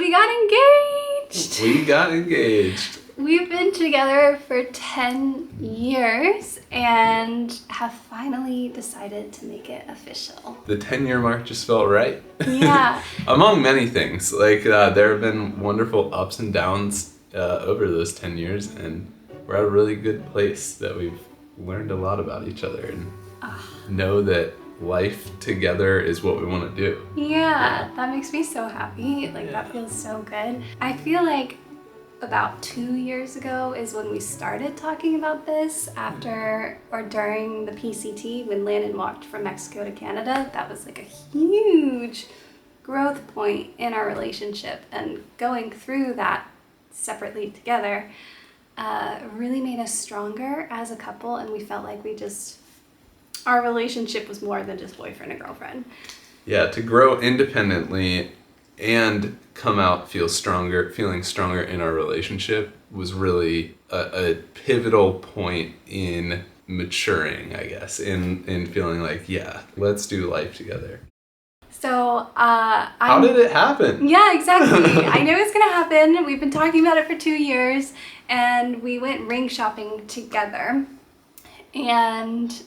we got engaged. We got engaged. We've been together for 10 years and have finally decided to make it official. The 10-year mark just felt right. Yeah. Among many things. Like, there have been wonderful ups and downs over those 10 years, and we're at a really good place that we've learned a lot about each other and know that life together is what we want to do. Yeah, that makes me so happy. Like, that feels so good. I feel like about 2 years ago is when we started talking about this, after or during the PCT when Landon walked from Mexico to Canada. That was like a huge growth point in our relationship, and going through that separately together really made us stronger as a couple, and we felt like our relationship was more than just boyfriend and girlfriend. Yeah, to grow independently and come out feeling stronger in our relationship was really a pivotal point in maturing, I guess, in feeling like, yeah, let's do life together. So, how did it happen? Yeah, exactly. I knew it was gonna happen. We've been talking about it for 2 years, and we went ring shopping together. And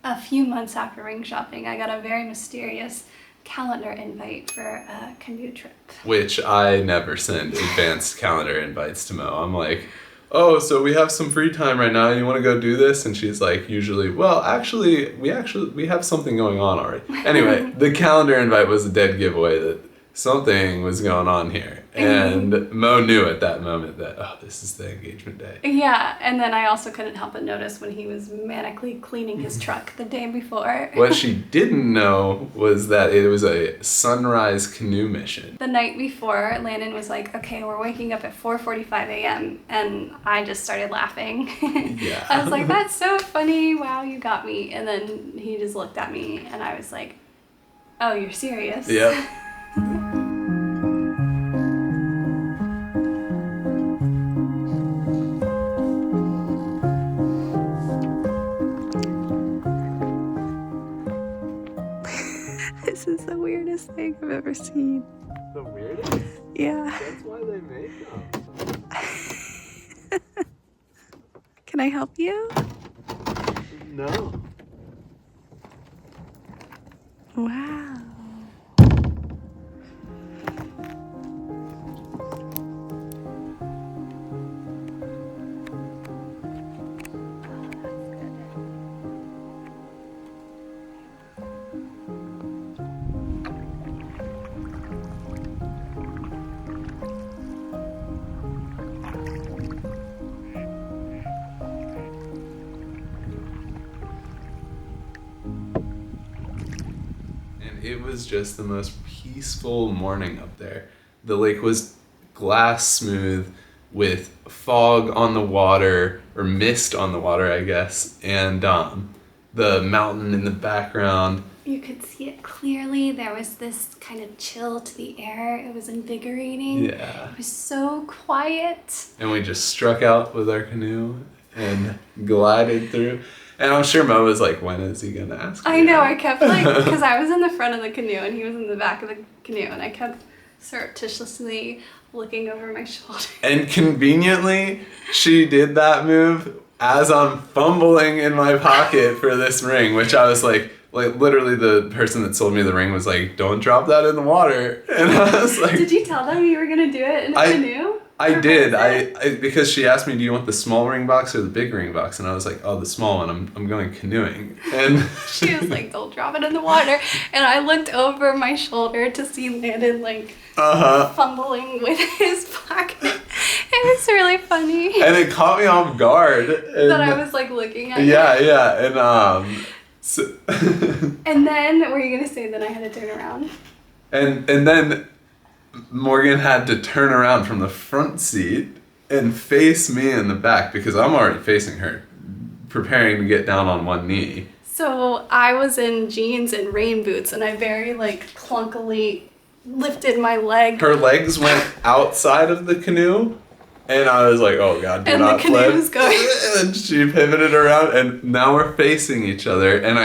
a few months after ring shopping, I got a very mysterious calendar invite for a canoe trip. Which I never send advanced calendar invites to Mo. I'm like, oh, so we have some free time right now. You want to go do this? And she's like, usually, well, we have something going on already. Anyway, the calendar invite was a dead giveaway that something was going on here. And Mo knew at that moment that, oh, this is the engagement day. Yeah, and then I also couldn't help but notice when he was manically cleaning his truck the day before. What she didn't know was that it was a sunrise canoe mission. The night before, Landon was like, okay, we're waking up at 4:45 a.m. And I just started laughing. Yeah. I was like, that's so funny. Wow, you got me. And then he just looked at me and I was like, oh, you're serious? Yep. This is the weirdest thing I've ever seen. The weirdest? Yeah. That's why they make them. Can I help you? No. Wow. It was just the most peaceful morning up there. The lake was glass smooth with fog on the water, or mist on the water, I guess, and the mountain in the background. You could see it clearly. There was this kind of chill to the air. It was invigorating. Yeah. It was so quiet. And we just struck out with our canoe and glided through. And I'm sure Mo was like, when is he going to ask me? I know, I kept because I was in the front of the canoe and he was in the back of the canoe, and I kept surreptitiously looking over my shoulder. And conveniently, she did that move as I'm fumbling in my pocket for this ring, which I was like literally the person that sold me the ring was like, don't drop that in the water. And I was like, did you tell them you were going to do it in a canoe? I did. I because she asked me, do you want the small ring box or the big ring box? And I was like, oh, the small one. I'm going canoeing. And she was like, don't drop it in the water. And I looked over my shoulder to see Landon fumbling with his pocket. It was really funny. And it caught me off guard. That I was like looking at you. Yeah. And so and then what were you gonna say? Then I had to turn around. And then Morgan had to turn around from the front seat and face me in the back because I'm already facing her, preparing to get down on one knee. So I was in jeans and rain boots, and I very clunkily lifted my leg. Her legs went outside of the canoe, and I was like, oh God, do not flip. And the canoe was going. And she pivoted around, and now we're facing each other, and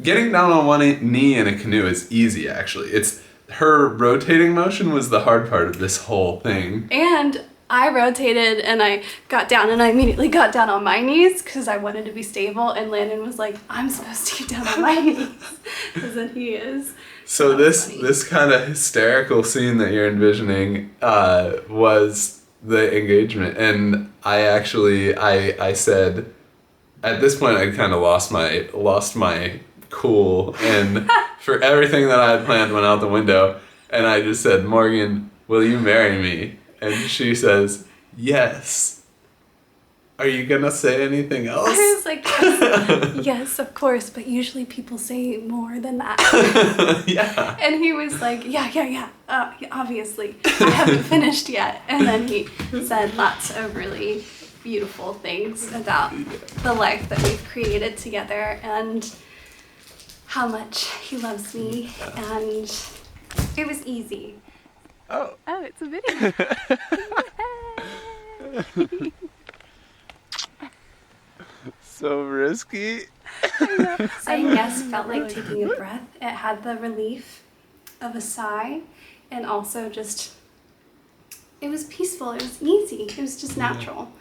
getting down on one knee in a canoe is easy, actually. It's her rotating motion was the hard part of this whole thing. And I rotated and I got down and I immediately got down on my knees because I wanted to be stable, and Landon was like, I'm supposed to get down on my knees, because then he is. So this kind of hysterical scene that you're envisioning was the engagement, and I said, at this point I kind of lost my cool, and for everything that I had planned went out the window, and I just said, Morgan, will you marry me? And she says, yes. Are you gonna say anything else? I was like, yes, yes, of course, but usually people say more than that. Yeah. And he was like, yeah, obviously. I haven't finished yet. And then he said lots of really beautiful things about the life that we've created together and how much he loves me. And it was easy. Oh, it's a video. so risky. Saying yes felt like taking a breath. It had the relief of a sigh, and also just, it was peaceful, it was easy, it was just natural.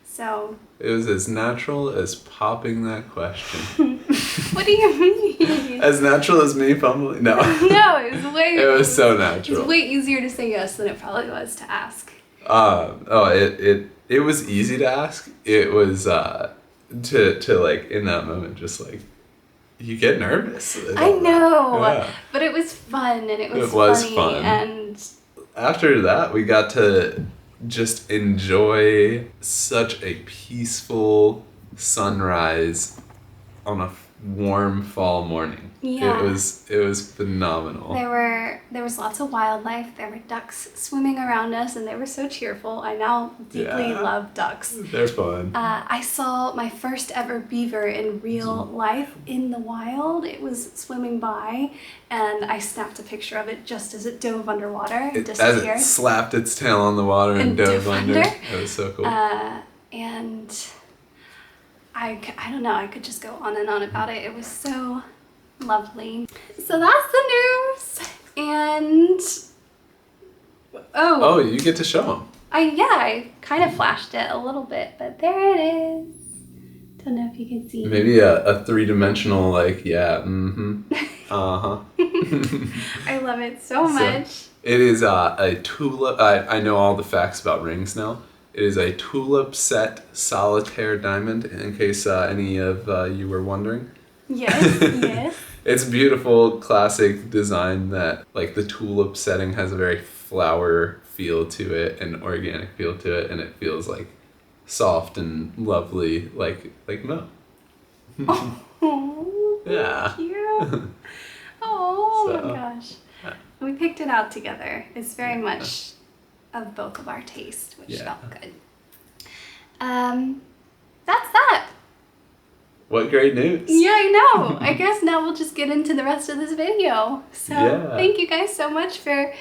So it was as natural as popping that question. What do you mean? As natural as me fumbling? No. No, it was way. It was so natural. It was way easier to say yes than it probably was to ask. It was easy to ask. It was to like in that moment just like you get nervous. I know, yeah. But it was fun and it was funny, fun. And after that we got to just enjoy such a peaceful sunrise on a warm fall morning. Yeah. It was phenomenal. There was lots of wildlife. There were ducks swimming around us, and they were so cheerful. I now deeply love ducks. They're fun. I saw my first ever beaver in real life in the wild. It was swimming by, and I snapped a picture of it just as it dove underwater and disappeared. As it slapped its tail on the water and dove under. It was so cool. And I don't know, I could just go on and on about it. It was so lovely. So that's the news. And oh, you get to show them. I kind of flashed it a little bit, but there it is. Don't know if you can see. Maybe a three-dimensional, like, yeah, uh-huh. I love it so much. It is a tulip. I know all the facts about rings now. It is a tulip set solitaire diamond, in case any of you were wondering. Yes, yes. It's beautiful, classic design that, like, the tulip setting has a very flower feel to it, an organic feel to it, and it feels, like, soft and lovely, like Mo. Oh, yeah. Thank you. Oh So, my gosh. We picked it out together. It's very much of both of our taste, which felt good. That's that. What great news. Yeah, I know. I guess now we'll just get into the rest of this video. So thank you guys so much for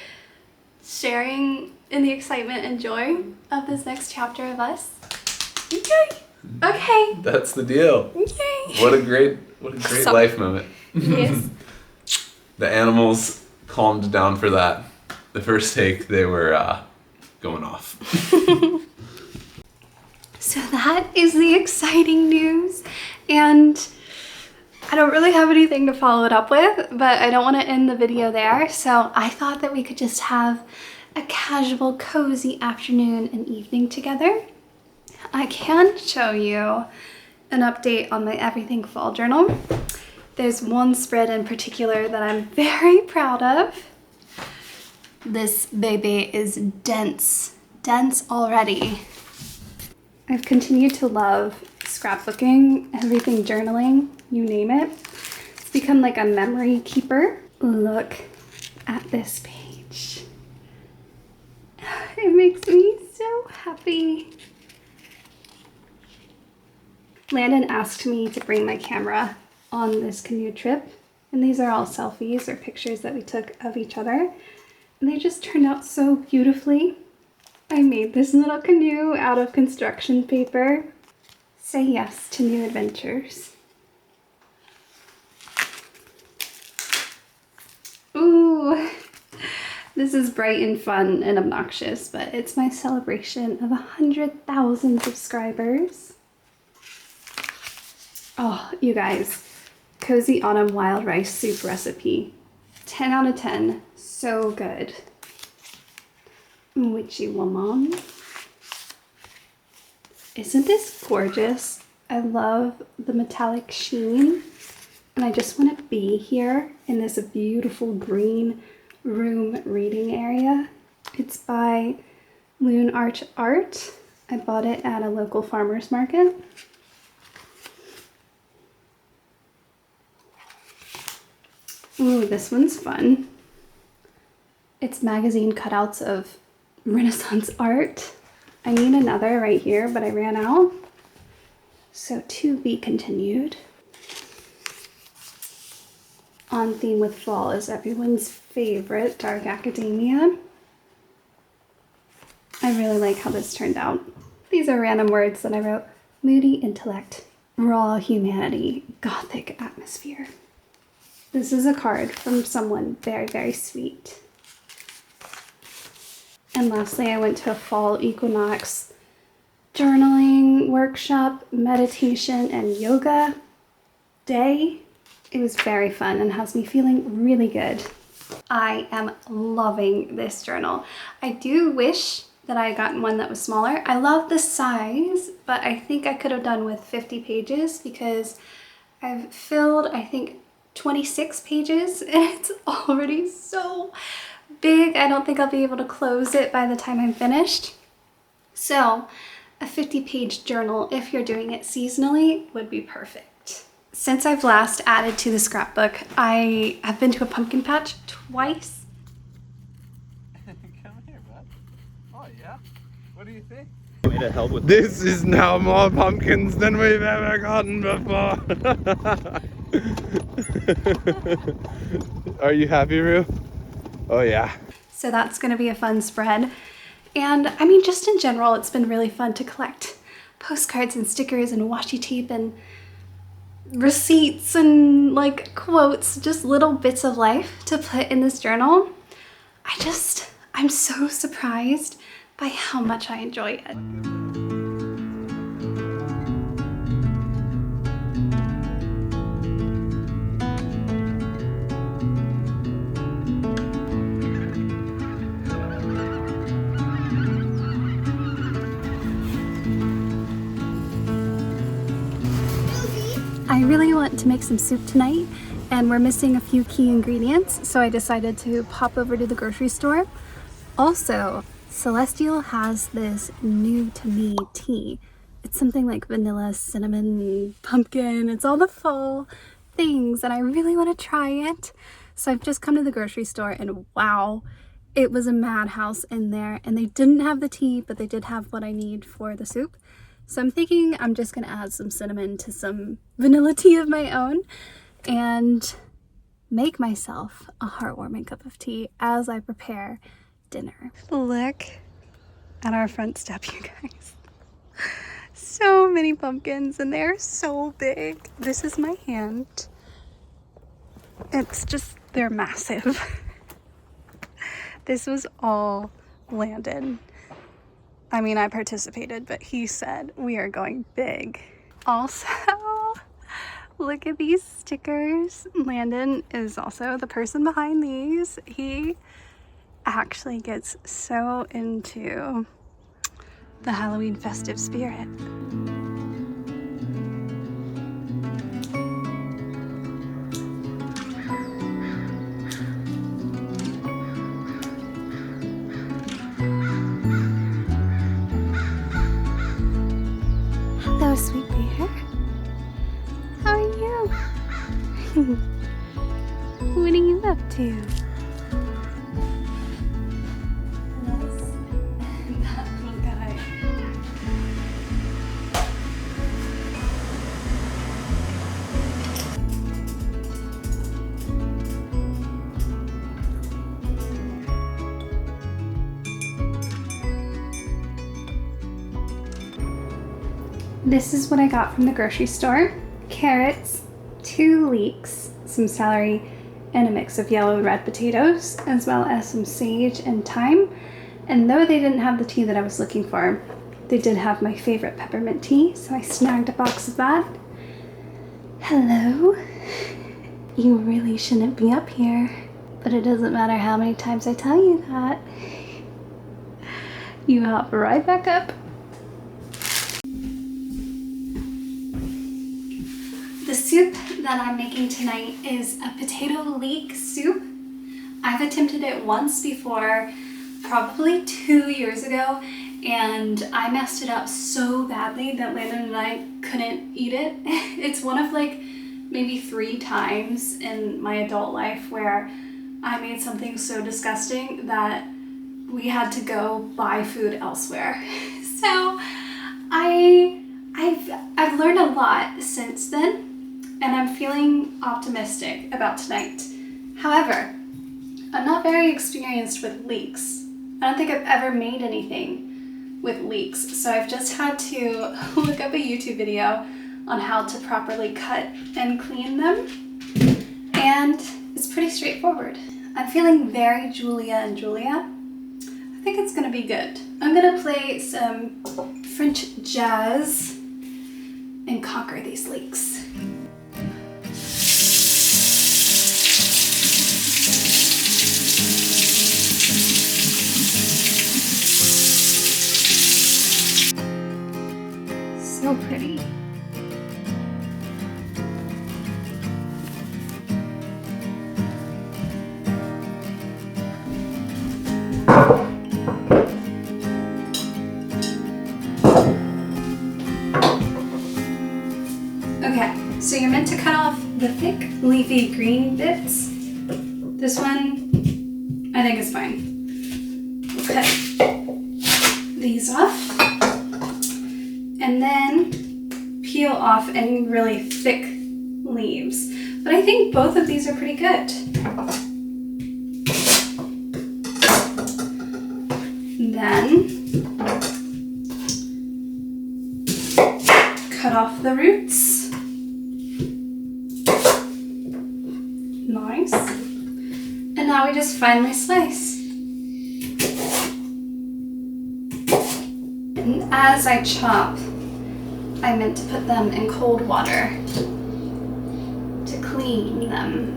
sharing in the excitement and joy of this next chapter of us. Yay! Okay. That's the deal. Yay! What a great life moment. Yes. The animals calmed down for that. The first take, they were going off. So that is the exciting news, and I don't really have anything to follow it up with, but I don't want to end the video there, so I thought that we could just have a casual, cozy afternoon and evening together. I can show you an update on my Everything Fall journal. There's one spread in particular that I'm very proud of. This baby is dense already. I've continued to love scrapbooking, everything journaling, you name it. It's become like a memory keeper. Look at this page. It makes me so happy. Landon asked me to bring my camera on this canoe trip, and these are all selfies or pictures that we took of each other, and they just turned out so beautifully. I made this little canoe out of construction paper. Say yes to new adventures. Ooh, This is bright and fun and obnoxious, but it's my celebration of 100,000 subscribers. Oh, you guys, cozy autumn wild rice soup recipe. 10 out of 10, so good. Witchy woman. Isn't this gorgeous? I love the metallic sheen, and I just want to be here in this beautiful green room reading area. It's by Loon Arch Art. I bought it at a local farmer's market. Ooh, this one's fun. It's magazine cutouts of Renaissance art. I need another right here, but I ran out. So to be continued. On theme with fall is everyone's favorite Dark Academia. I really like how this turned out. These are random words that I wrote. Moody intellect, raw humanity, gothic atmosphere. This is a card from someone very, very sweet. And lastly, I went to a fall equinox journaling workshop, meditation, and yoga day. It was very fun and has me feeling really good. I am loving this journal. I do wish that I had gotten one that was smaller. I love the size, but I think I could have done with 50 pages because I've filled, I think, 26 pages and it's already so big. I don't think I'll be able to close it by the time I'm finished. So a 50-page journal, if you're doing it seasonally, would be perfect. Since I've last added to the scrapbook, I have been to a pumpkin patch twice. Come here, bud. Oh yeah? What do you think? Me to help with This is now more pumpkins than we've ever gotten before. Are you happy, Rue? Oh yeah. So that's gonna be a fun spread. And I mean, just in general, it's been really fun to collect postcards and stickers and washi tape and receipts and like quotes, just little bits of life to put in this journal. I'm so surprised by how much I enjoy it. I really want to make some soup tonight, and we're missing a few key ingredients, so I decided to pop over to the grocery store. Also, Celestial has this new to me tea. It's something like vanilla, cinnamon, pumpkin. It's all the fall things, and I really want to try it. So I've just come to the grocery store, and wow, it was a madhouse in there, and they didn't have the tea, but they did have what I need for the soup. So I'm thinking I'm just gonna add some cinnamon to some vanilla tea of my own and make myself a heartwarming cup of tea as I prepare dinner. Look at our front step, you guys. So many pumpkins and they're so big. This is my hand. They're massive. This was all Landon. I mean, I participated, but he said we are going big. Also, look at these stickers. Landon is also the person behind these. He actually gets so into the Halloween festive spirit. Hello, sweet bear. How are you? What are you up to? That little guy. This is what I got from the grocery store. Carrots, 2 leeks, some celery, and a mix of yellow and red potatoes, as well as some sage and thyme. And though they didn't have the tea that I was looking for, they did have my favorite peppermint tea, so I snagged a box of that. Hello. You really shouldn't be up here, but it doesn't matter how many times I tell you that. You hop right back up. The soup that I'm making tonight is a potato leek soup. I've attempted it once before, probably 2 years ago, and I messed it up so badly that Landon and I couldn't eat it. It's one of like maybe 3 times in my adult life where I made something so disgusting that we had to go buy food elsewhere. So I've learned a lot since then, and I'm feeling optimistic about tonight. However, I'm not very experienced with leeks. I don't think I've ever made anything with leeks, so I've just had to look up a YouTube video on how to properly cut and clean them, and it's pretty straightforward. I'm feeling very Julia and Julia. I think it's gonna be good. I'm gonna play some French jazz and conquer these leeks. So pretty. Okay, so you're meant to cut off the thick, leafy green bits. This one, I think is fine. We'll cut these off. And then peel off any really thick leaves. But I think both of these are pretty good. Then cut off the roots. Nice. And now we just finely slice. And as I chop, I meant to put them in cold water to clean them.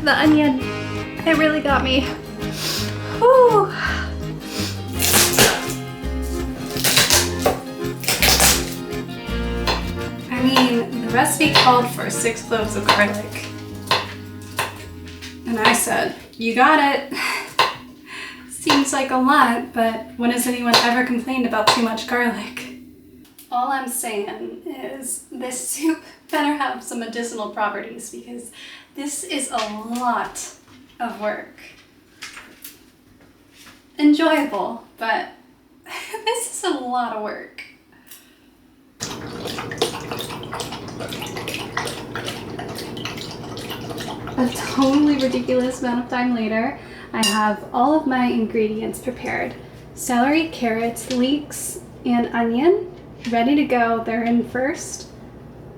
The onion, it really got me. Whew. I mean, the recipe called for 6 cloves of garlic. And I said, you got it. Seems like a lot, but when has anyone ever complained about too much garlic? All I'm saying is this soup better have some medicinal properties because this is a lot of work. Enjoyable, but this is a lot of work. A totally ridiculous amount of time later, I have all of my ingredients prepared. Celery, carrots, leeks, and onion ready to go. They're in first,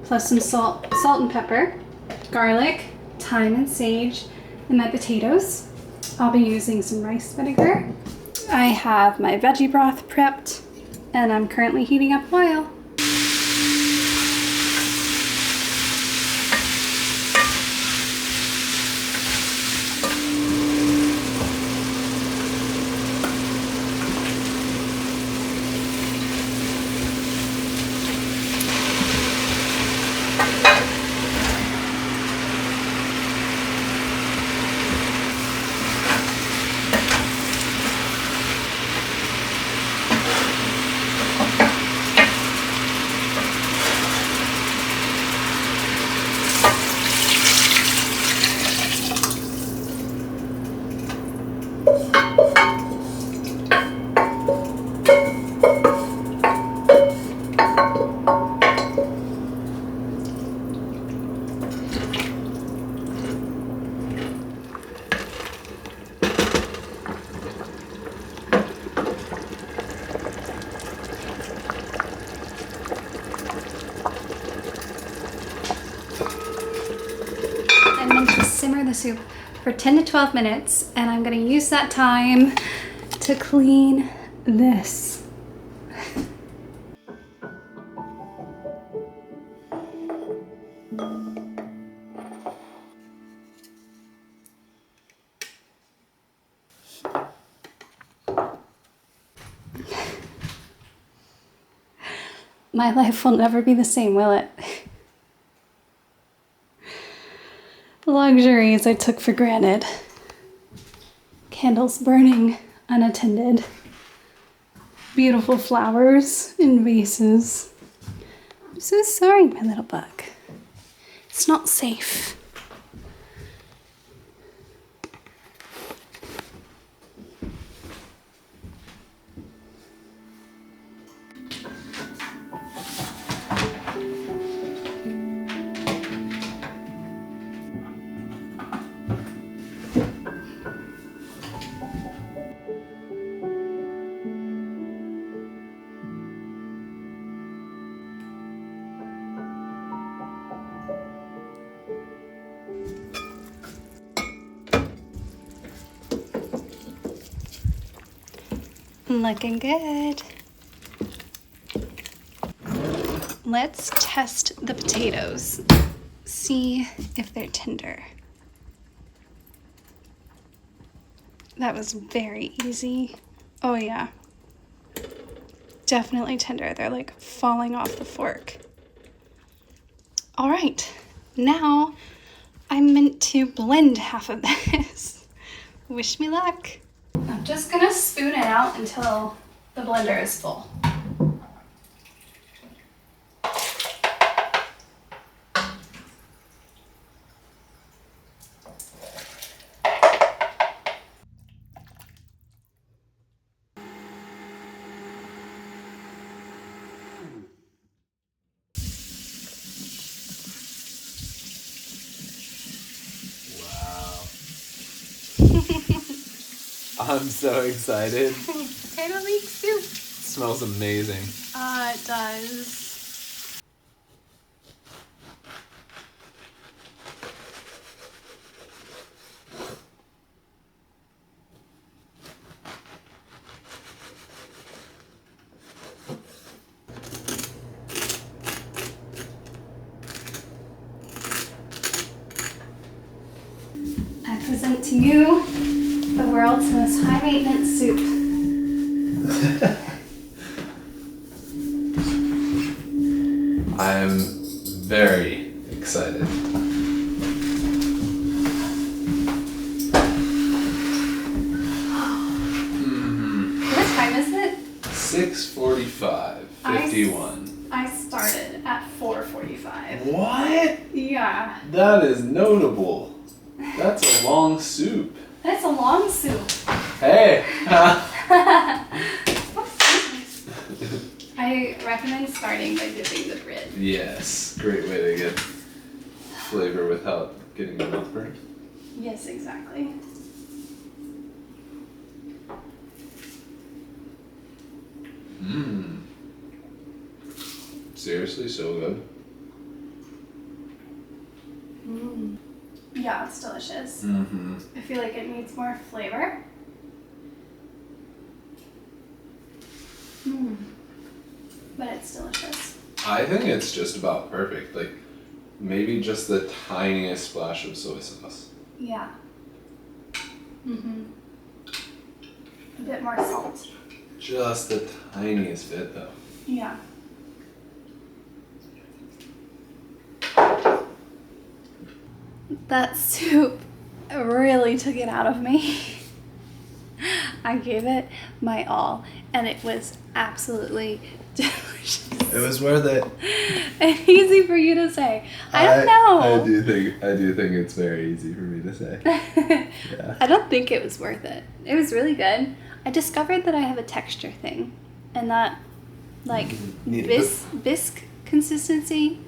plus some salt and pepper, garlic, thyme and sage, and my potatoes. I'll be using some rice vinegar. I have my veggie broth prepped, and I'm currently heating up oil. the soup for 10 to 12 minutes, and I'm gonna use that time to clean this. My life will never be the same, will it? The luxuries I took for granted. Candles burning unattended. Beautiful flowers in vases. I'm so sorry, my little bug. It's not safe. Looking good. Let's test the potatoes. See if they're tender. That was very easy. Oh yeah. Definitely tender. They're like falling off the fork. All right, now I'm meant to blend half of this. Wish me luck. I'm just gonna spoon it out until the blender is full. I'm so excited. Potato leek soup. Smells amazing. It does. I present to you the world's most high maintenance soup. I'm very excited. What time is it? 6:45, 51. I started at 4:45. What? Yeah. That is notable. That's a long soup. That's a long soup. Hey! I recommend starting by dipping the bread. Yes, great way to get flavor without getting your mouth burned. Yes, exactly. Mmm. Seriously, so good. Mm. Yeah, it's delicious. Mm-hmm. I feel like it needs more flavor. But it's delicious. I think it's just about perfect. Like, maybe just the tiniest splash of soy sauce. Yeah. A bit more salt. Just the tiniest bit, though. Yeah. That soup really took it out of me. I gave it my all, and it was absolutely delicious. It was worth it. And easy for you to say. I don't know. I do think it's very easy for me to say. Yeah. I don't think it was worth it. It was really good. I discovered that I have a texture thing, and that like bisque consistency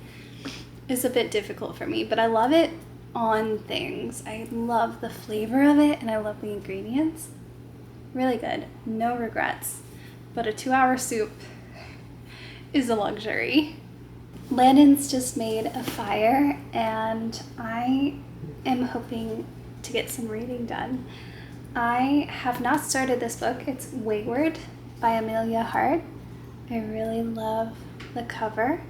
is a bit difficult for me, but I love it on things. I love the flavor of it, and I love the ingredients. Really good. No regrets. But a 2-hour soup is a luxury. Landon's just made a fire, and I am hoping to get some reading done. I have not started this book. It's Wayward by Amelia Hart. I really love the cover.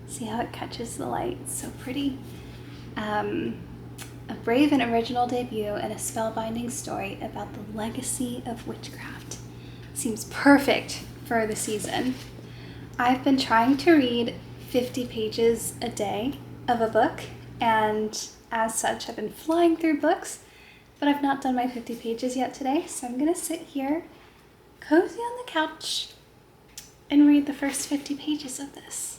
See how it catches the light? It's so pretty. A brave and original debut and a spellbinding story about the legacy of witchcraft. Seems perfect for the season. I've been trying to read 50 pages a day of a book, and as such I've been flying through books, but I've not done my 50 pages yet today, so I'm gonna sit here cozy on the couch and read the first 50 pages of this.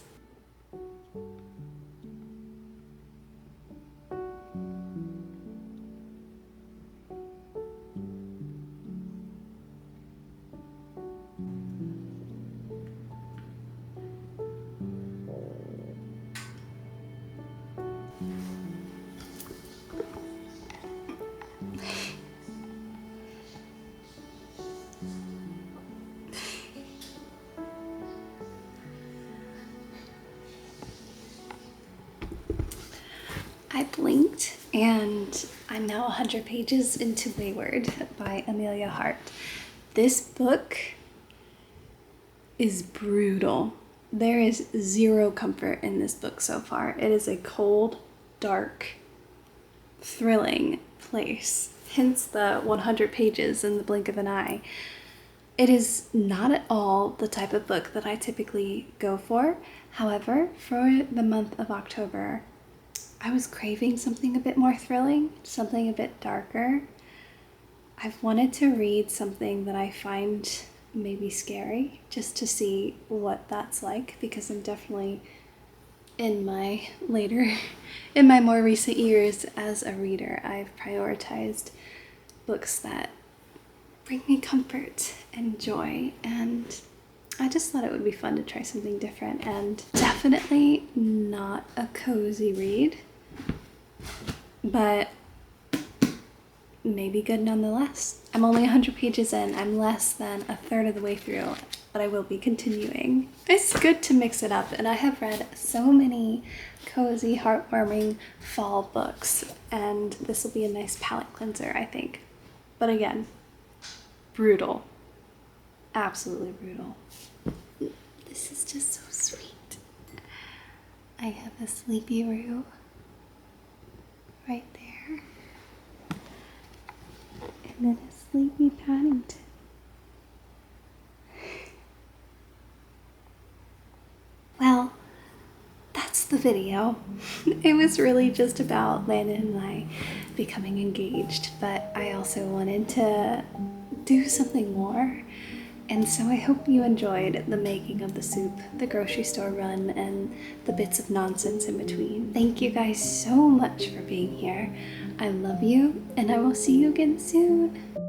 I blinked and I'm now 100 pages into Wayward by Amelia Hart. This book is brutal. There is zero comfort in this book so far. It is a cold, dark, thrilling place. Hence the 100 pages in the blink of an eye. It is not at all the type of book that I typically go for. However, for the month of October, I was craving something a bit more thrilling, something a bit darker. I've wanted to read something that I find maybe scary, just to see what that's like, because I'm definitely in my more recent years as a reader, I've prioritized books that bring me comfort and joy, and I just thought it would be fun to try something different, and definitely not a cozy read, but maybe good nonetheless. I'm only 100 pages in. I'm less than a third of the way through, but I will be continuing. It's good to mix it up, and I have read so many cozy, heartwarming fall books, and this will be a nice palate cleanser, I think. But again, brutal. Absolutely brutal. This is just so sweet. I have a sleepy Roo right there. And then a sleepy Paddington. Well, that's the video. It was really just about Landon and I becoming engaged, but I also wanted to do something more. And so I hope you enjoyed the making of the soup, the grocery store run, and the bits of nonsense in between. Thank you guys so much for being here. I love you, and I will see you again soon.